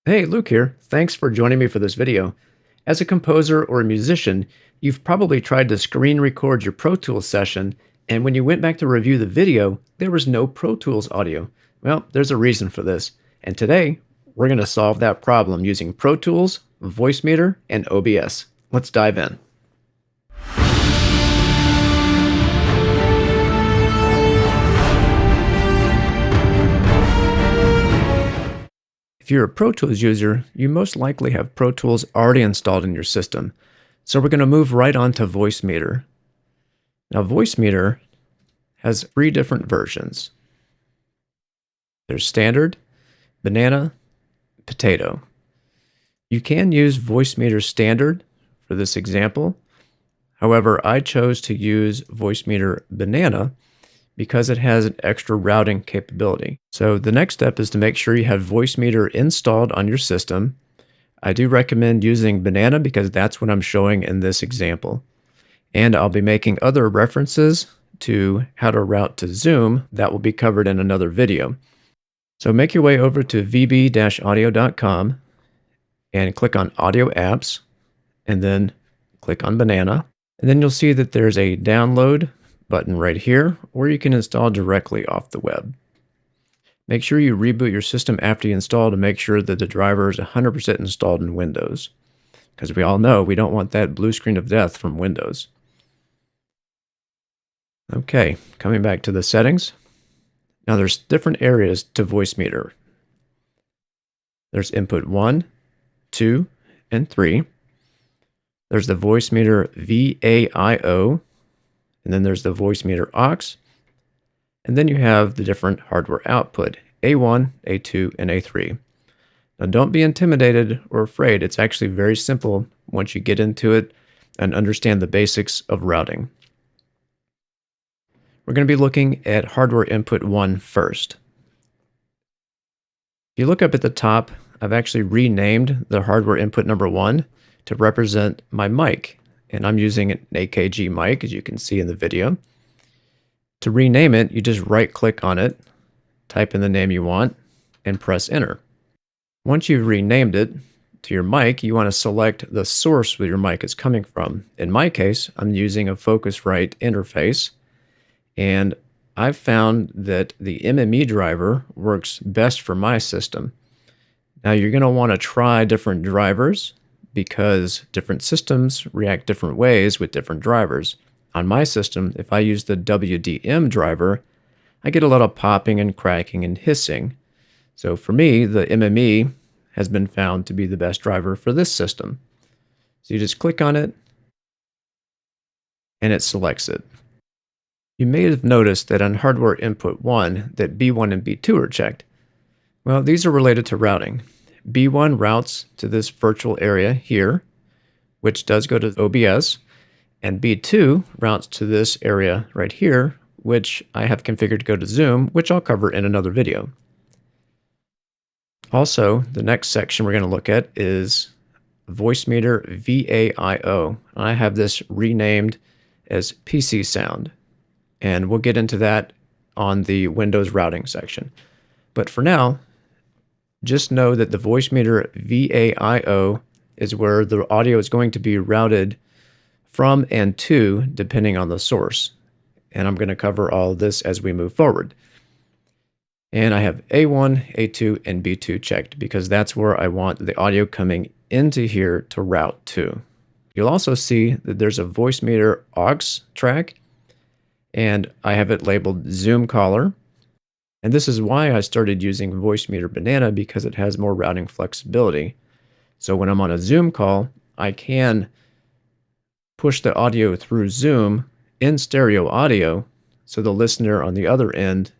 Hey, Luke here. Thanks for joining me for this video. As a composer or a musician, you've probably tried to screen record your Pro Tools session, and when you went back to review the video, there was no Pro Tools audio. Well, there's a reason for this, and today we're going to solve that problem using Pro Tools, VoiceMeeter, and OBS. Let's dive in. If you're a Pro Tools user, you most likely have Pro Tools already installed in your system. So we're going to move right on to VoiceMeeter. Now, VoiceMeeter has three different versions. There's Standard, Banana, Potato. You can use VoiceMeeter Standard for this example. However, I chose to use VoiceMeeter Banana because it has an extra routing capability. So the next step is to make sure you have VoiceMeeter installed on your system. I do recommend using Banana because that's what I'm showing in this example. And I'll be making other references to how to route to Zoom that will be covered in another video. So make your way over to vb-audio.com and click on Audio Apps, and then click on Banana. And then you'll see that there's a download button right here, or you can install directly off the web. Make sure you reboot your system after you install to make sure that the driver is 100% installed in Windows, because we all know we don't want that blue screen of death from Windows. Okay, coming back to the settings. Now there's different areas to VoiceMeeter. There's input 1, 2, and 3. There's the VoiceMeeter VAIO, and then there's the VoiceMeeter aux, and then you have the different hardware output, A1, A2, and A3. Now don't be intimidated or afraid, it's actually very simple once you get into it and understand the basics of routing. We're going to be looking at hardware input 1 first. If you look up at the top, I've actually renamed the hardware input number 1 to represent my mic, and I'm using an AKG mic, as you can see in the video. To rename it, you just right-click on it, type in the name you want, and press Enter. Once you've renamed it to your mic, you want to select the source where your mic is coming from. In my case, I'm using a Focusrite interface, and I've found that the MME driver works best for my system. Now you're going to want to try different drivers because different systems react different ways with different drivers. On my system, if I use the WDM driver, I get a lot of popping and cracking and hissing. So for me, the MME has been found to be the best driver for this system. So you just click on it, and it selects it. You may have noticed that on hardware input 1 that B1 and B2 are checked. Well, these are related to routing. B1 routes to this virtual area here, which does go to OBS, and B2 routes to this area right here, which I have configured to go to Zoom, which I'll cover in another video. Also, the next section we're going to look at is VoiceMeeter VAIO. I have this renamed as PC Sound, and we'll get into that on the Windows routing section. But for now, just know that the VoiceMeeter VAIO is where the audio is going to be routed from and to, depending on the source. And I'm going to cover all of this as we move forward. And I have A1, A2, and B2 checked because that's where I want the audio coming into here to route to. You'll also see that there's a VoiceMeeter aux track, and I have it labeled Zoom Caller. And this is why I started using VoiceMeeter Banana, because it has more routing flexibility. So when I'm on a Zoom call, I can push the audio through Zoom in stereo audio so the listener on the other end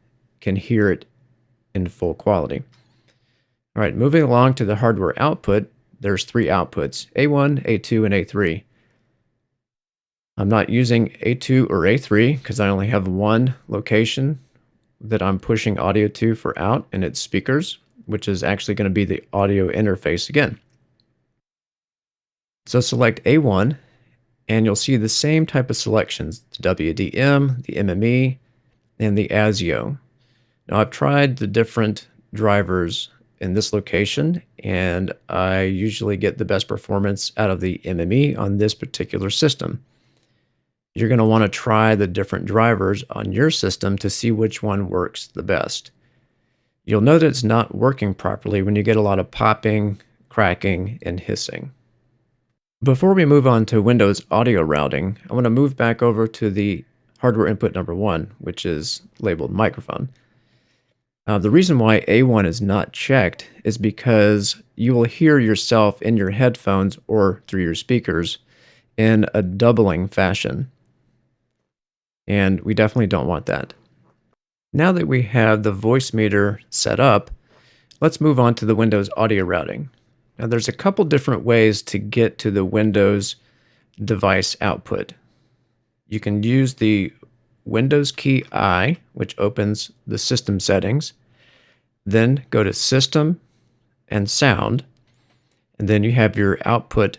can hear it in full quality. All right, moving along to the hardware output, there's 3 outputs, A1, A2, and A3. I'm not using A2 or A3 because I only have one location that I'm pushing audio to for out, and it's speakers, which is actually going to be the audio interface again. So select A1, and you'll see the same type of selections, the WDM, the MME, and the ASIO. Now I've tried the different drivers in this location, and I usually get the best performance out of the MME on this particular system. You're going to want to try the different drivers on your system to see which one works the best. You'll know that it's not working properly when you get a lot of popping, cracking, and hissing. Before we move on to Windows audio routing, I want to move back over to the hardware input number 1, which is labeled microphone. The reason why A1 is not checked is because you will hear yourself in your headphones or through your speakers in a doubling fashion. And we definitely don't want that. Now that we have the VoiceMeeter set up, let's move on to the Windows audio routing. Now there's a couple different ways to get to the Windows device output. You can use the Windows key I, which opens the system settings, then go to System and Sound, and then you have your output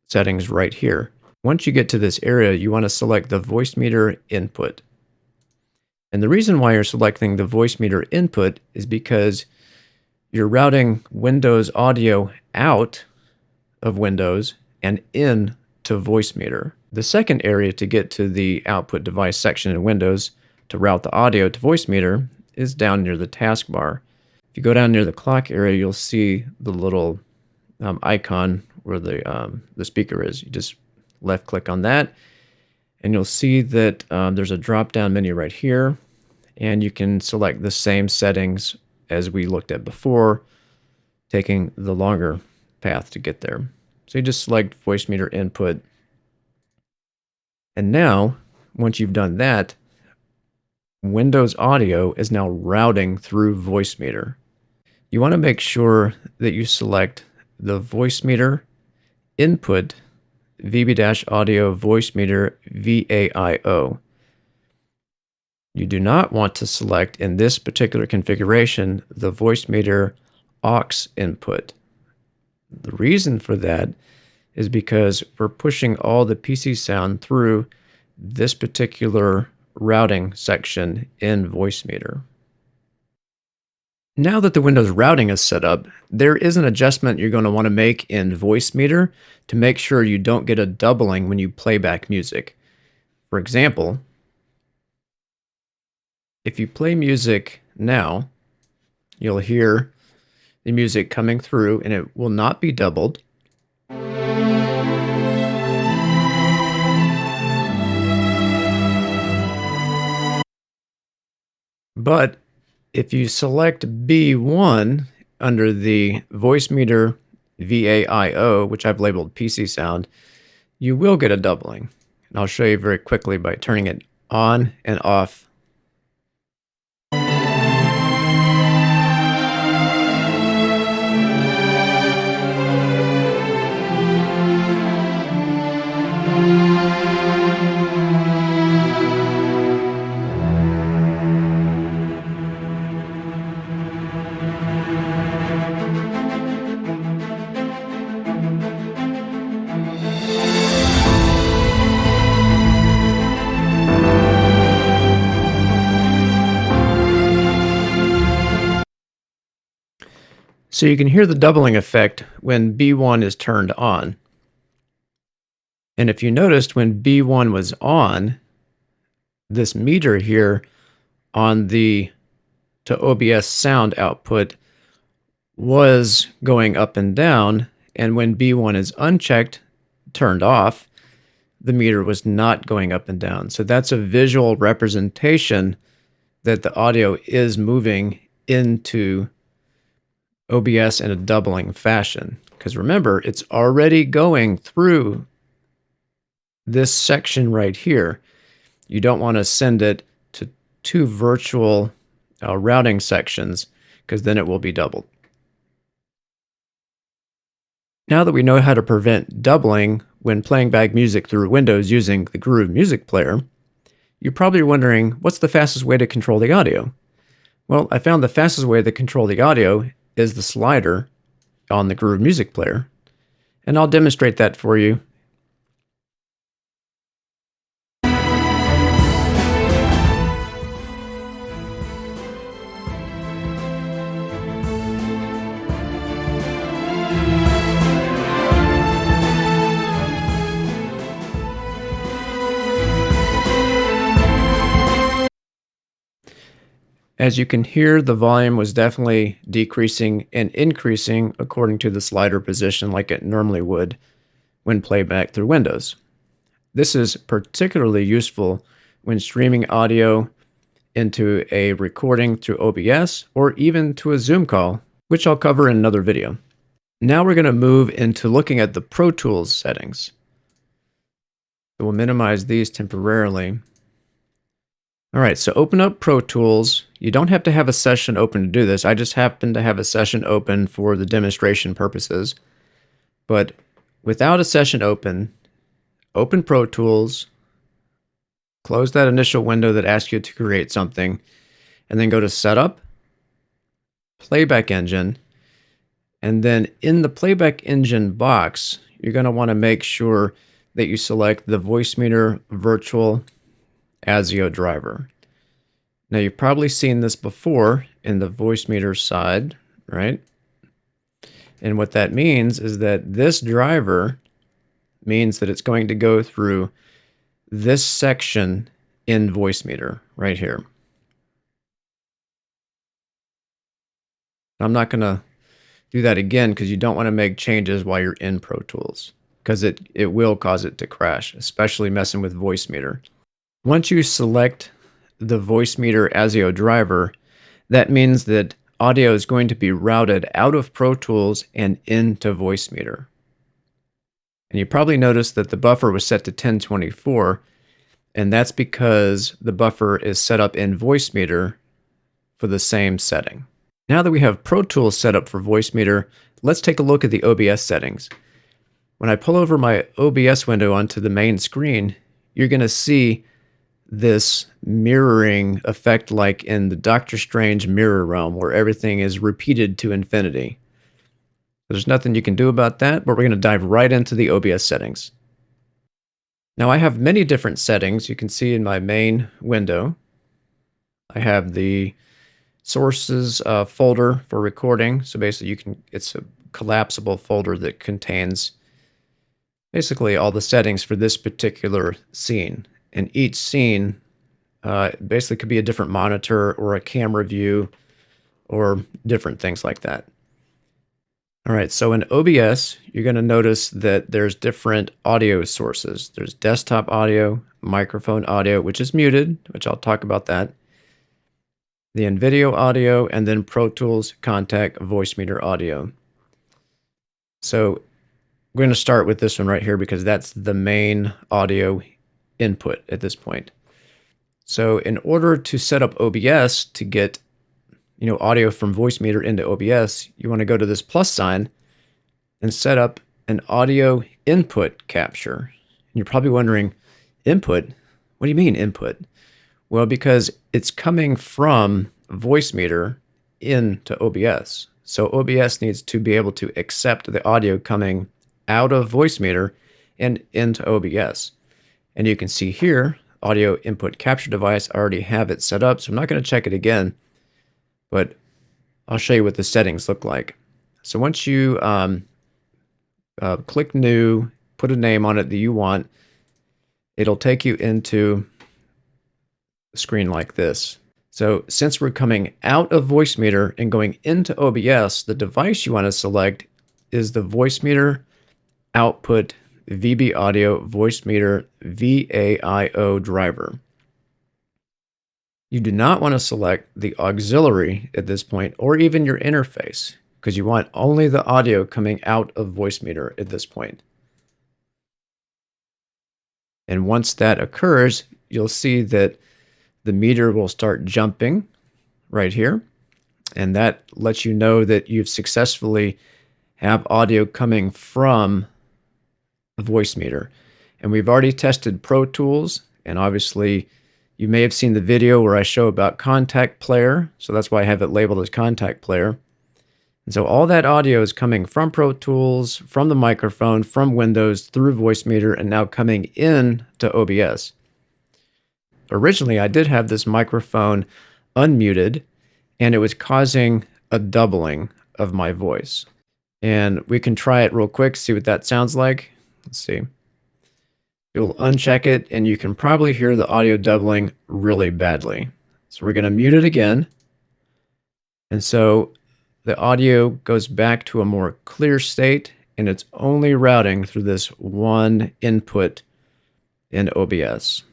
settings right here. Once you get to this area, you want to select the VoiceMeeter input. And the reason why you're selecting the VoiceMeeter input is because you're routing Windows audio out of Windows and in to VoiceMeeter. The second area to get to the output device section in Windows to route the audio to VoiceMeeter is down near the taskbar. If you go down near the clock area, you'll see the little icon where the speaker is. You just left click on that, and you'll see that there's a drop down menu right here, and you can select the same settings as we looked at before, taking the longer path to get there. So you just select VoiceMeeter input, and now once you've done that, Windows audio is now routing through VoiceMeeter. You want to make sure that you select the VoiceMeeter input VB-audio VoiceMeeter VAIO. You do not want to select in this particular configuration the VoiceMeeter aux input. The reason for that is because we're pushing all the PC sound through this particular routing section in VoiceMeeter. Now that the Windows routing is set up, there is an adjustment you're going to want to make in VoiceMeeter to make sure you don't get a doubling when you play back music. For example, if you play music now, you'll hear the music coming through and it will not be doubled. But if you select B1 under the VoiceMeeter VAIO, which I've labeled PC sound, you will get a doubling. And I'll show you very quickly by turning it on and off. So you can hear the doubling effect when B1 is turned on. And if you noticed when B1 was on, this meter here on the to OBS sound output was going up and down, and when B1 is unchecked, turned off, the meter was not going up and down. So that's a visual representation that the audio is moving into OBS in a doubling fashion. Because remember, it's already going through this section right here. You don't want to send it to two virtual routing sections, because then it will be doubled. Now that we know how to prevent doubling when playing back music through Windows using the Groove Music Player, you're probably wondering, what's the fastest way to control the audio? Well, I found the fastest way to control the audio is the slider on the Groove Music Player, and I'll demonstrate that for you. As you can hear, the volume was definitely decreasing and increasing according to the slider position like it normally would when playback through Windows. This is particularly useful when streaming audio into a recording through OBS or even to a Zoom call, which I'll cover in another video. Now we're going to move into looking at the Pro Tools settings. So we'll minimize these temporarily. All right, so open up Pro Tools. You don't have to have a session open to do this. I just happen to have a session open for the demonstration purposes. But without a session open, open Pro Tools, close that initial window that asks you to create something, and then go to Setup, Playback Engine, and then in the Playback Engine box, you're going to want to make sure that you select the VoiceMeeter Virtual ASIO driver. Now you've probably seen this before in the VoiceMeeter side, right? And what that means is that this driver means that it's going to go through this section in VoiceMeeter right here. I'm not going to do that again because you don't want to make changes while you're in Pro Tools because it will cause it to crash, especially messing with VoiceMeeter. Once you select the VoiceMeeter ASIO driver, that means that audio is going to be routed out of Pro Tools and into VoiceMeeter. And you probably noticed that the buffer was set to 1024, and that's because the buffer is set up in VoiceMeeter for the same setting. Now that we have Pro Tools set up for VoiceMeeter, let's take a look at the OBS settings. When I pull over my OBS window onto the main screen, you're going to see this mirroring effect like in the Doctor Strange mirror realm where everything is repeated to infinity. There's nothing you can do about that, but we're going to dive right into the OBS settings. Now I have many different settings you can see in my main window. I have the sources folder for recording. So basically it's a collapsible folder that contains basically all the settings for this particular scene. And each scene basically could be a different monitor or a camera view or different things like that. All right, so in OBS, you're going to notice that there's different audio sources. There's desktop audio, microphone audio, which is muted, which I'll talk about that. The in-video audio, and then Pro Tools, Contact, VoiceMeeter audio. So we're going to start with this one right here because that's the main audio input at this point. So in order to set up OBS to get audio from VoiceMeeter into OBS, you want to go to this plus sign and set up an audio input capture. And you're probably wondering, input? What do you mean input? Well, because it's coming from VoiceMeeter into OBS. So OBS needs to be able to accept the audio coming out of VoiceMeeter and into OBS. And you can see here, audio input capture device, I already have it set up, so I'm not going to check it again, but I'll show you what the settings look like. So once you click new, put a name on it that you want, it'll take you into a screen like this. So since we're coming out of VoiceMeeter and going into OBS, the device you want to select is the VoiceMeeter output VB Audio VoiceMeeter VAIO driver. You do not want to select the auxiliary at this point or even your interface because you want only the audio coming out of VoiceMeeter at this point. And once that occurs, you'll see that the meter will start jumping right here. And that lets you know that you've successfully have audio coming from VoiceMeeter. And we've already tested Pro Tools, and obviously you may have seen the video where I show about Contact Player, so that's why I have it labeled as Contact Player. And so all that audio is coming from Pro Tools, from the microphone, from Windows, through VoiceMeeter, and now coming in to OBS. Originally, I did have this microphone unmuted, and it was causing a doubling of my voice. And we can try it real quick, see what that sounds like. Let's see. You'll uncheck it, and you can probably hear the audio doubling really badly. So we're going to mute it again. And so the audio goes back to a more clear state, and it's only routing through this one input in OBS.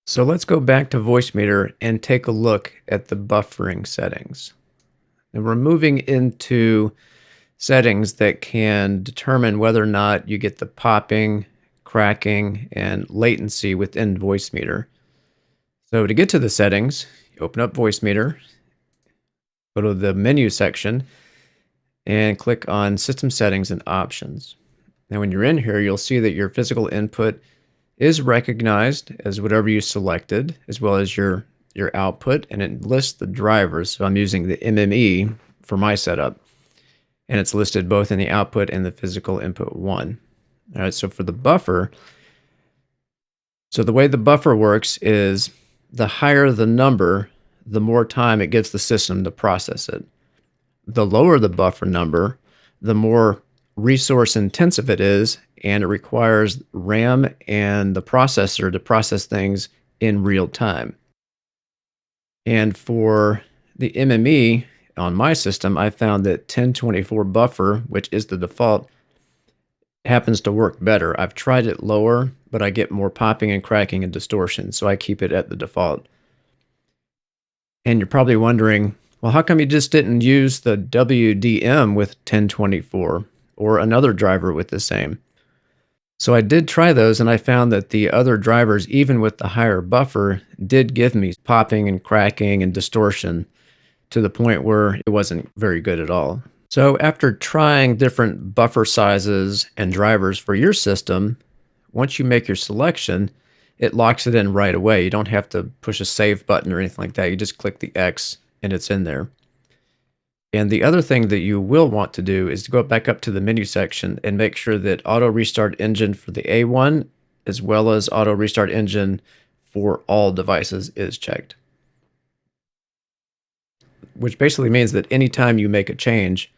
So let's go back to VoiceMeeter and take a look at the buffering settings. And we're moving into settings that can determine whether or not you get the popping, cracking, and latency within VoiceMeeter. So to get to the settings, you open up VoiceMeeter, go to the menu section, and click on System Settings and Options. Now when you're in here, you'll see that your physical input is recognized as whatever you selected, as well as your output, and it lists the drivers. So I'm using the MME for my setup, and it's listed both in the output and the physical input 1. All right, so for the buffer, so the way the buffer works is the higher the number, the more time it gives the system to process it. The lower the buffer number, the more resource intensive it is, and it requires RAM and the processor to process things in real time. And for the MME on my system, I found that 1024 buffer, which is the default, happens to work better. I've tried it lower, but I get more popping and cracking and distortion, so I keep it at the default. And you're probably wondering, well, how come you just didn't use the WDM with 1024 or another driver with the same? So I did try those, and I found that the other drivers, even with the higher buffer, did give me popping and cracking and distortion to the point where it wasn't very good at all. So after trying different buffer sizes and drivers for your system, once you make your selection, it locks it in right away. You don't have to push a save button or anything like that. You just click the X and it's in there. And the other thing that you will want to do is to go back up to the menu section and make sure that auto restart engine for the A1 as well as auto restart engine for all devices is checked. Which basically means that anytime you make a change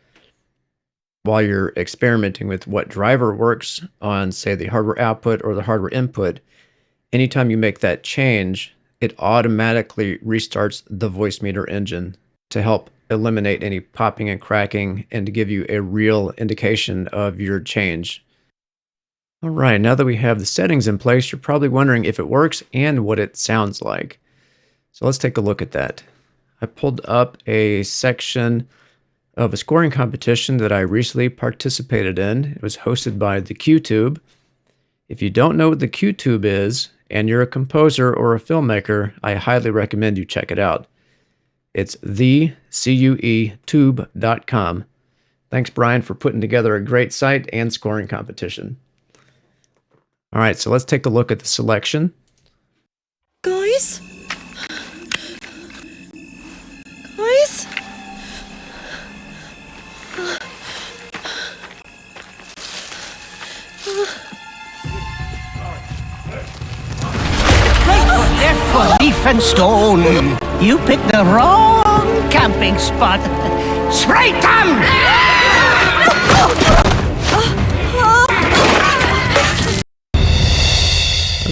while you're experimenting with what driver works on, say, the hardware output or the hardware input, anytime you make that change, it automatically restarts the VoiceMeeter engine to help eliminate any popping and cracking and to give you a real indication of your change. All right, now that we have the settings in place, you're probably wondering if it works and what it sounds like. So let's take a look at that. I pulled up a section of a scoring competition that I recently participated in. It was hosted by the QTube. If you don't know what the QTube is, and you're a composer or a filmmaker, I highly recommend you check it out. It's thecuetube.com. Thanks, Brian, for putting together a great site and scoring competition. All right, so let's take a look at the selection. Guys? Guys? Left for leaf and stone. You picked the wrong camping spot. Sprite them!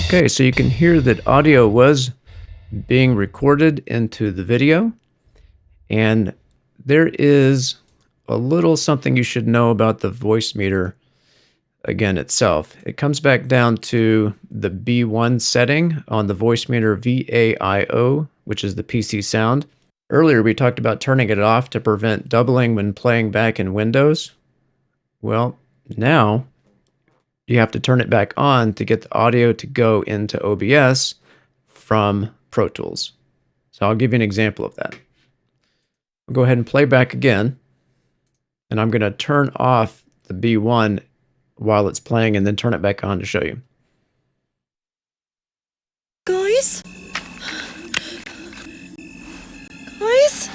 Okay, so you can hear that audio was being recorded into the video, and there is a little something you should know about the VoiceMeeter again itself. It comes back down to the B1 setting on the VoiceMeeter VAIO, which is the PC sound. Earlier we talked about turning it off to prevent doubling when playing back in Windows. Well, now you have to turn it back on to get the audio to go into OBS from Pro Tools. So I'll give you an example of that. I'll go ahead and play back again, and I'm going to turn off the B1 while it's playing and then turn it back on to show you. Guys? Guys?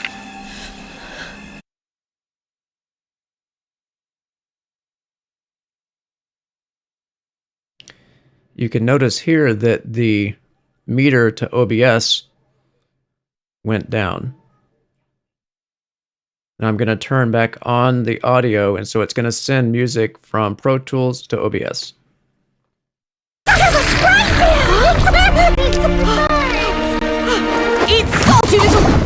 You can notice here that the meter to OBS went down. Now I'm going to turn back on the audio, and so it's going to send music from Pro Tools to OBS. There's a Sprite! It's salty little...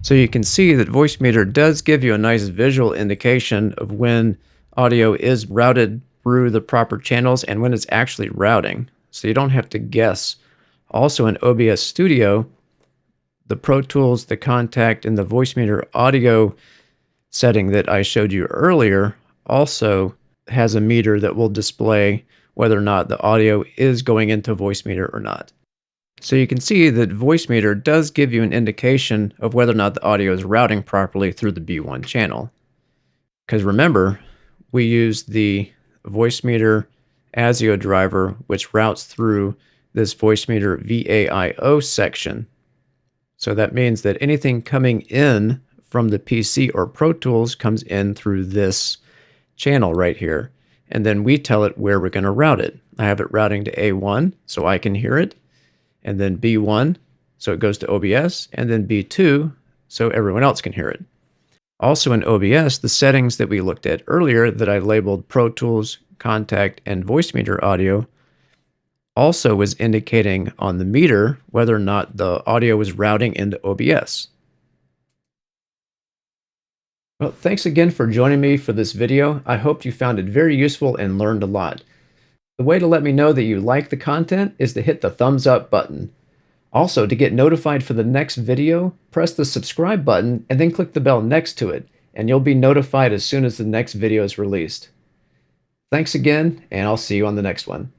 So you can see that VoiceMeeter does give you a nice visual indication of when audio is routed through the proper channels and when it's actually routing. So you don't have to guess. Also in OBS Studio, the Pro Tools, the Contact, and the VoiceMeeter audio setting that I showed you earlier also has a meter that will display whether or not the audio is going into VoiceMeeter or not. So you can see that VoiceMeeter does give you an indication of whether or not the audio is routing properly through the B1 channel. Because remember, we use the VoiceMeeter ASIO driver, which routes through this VoiceMeeter VAIO section. So that means that anything coming in from the PC or Pro Tools comes in through this channel right here. And then we tell it where we're going to route it. I have it routing to A1 so I can hear it, and then B1 so it goes to OBS, and then B2 so everyone else can hear it. Also in OBS, the settings that we looked at earlier that I labeled Pro Tools, Contact, and VoiceMeeter audio also was indicating on the meter whether or not the audio was routing into OBS. Well, thanks again for joining me for this video. I hope you found it very useful and learned a lot. The way to let me know that you like the content is to hit the thumbs up button. Also, to get notified for the next video, press the subscribe button and then click the bell next to it, and you'll be notified as soon as the next video is released. Thanks again, and I'll see you on the next one.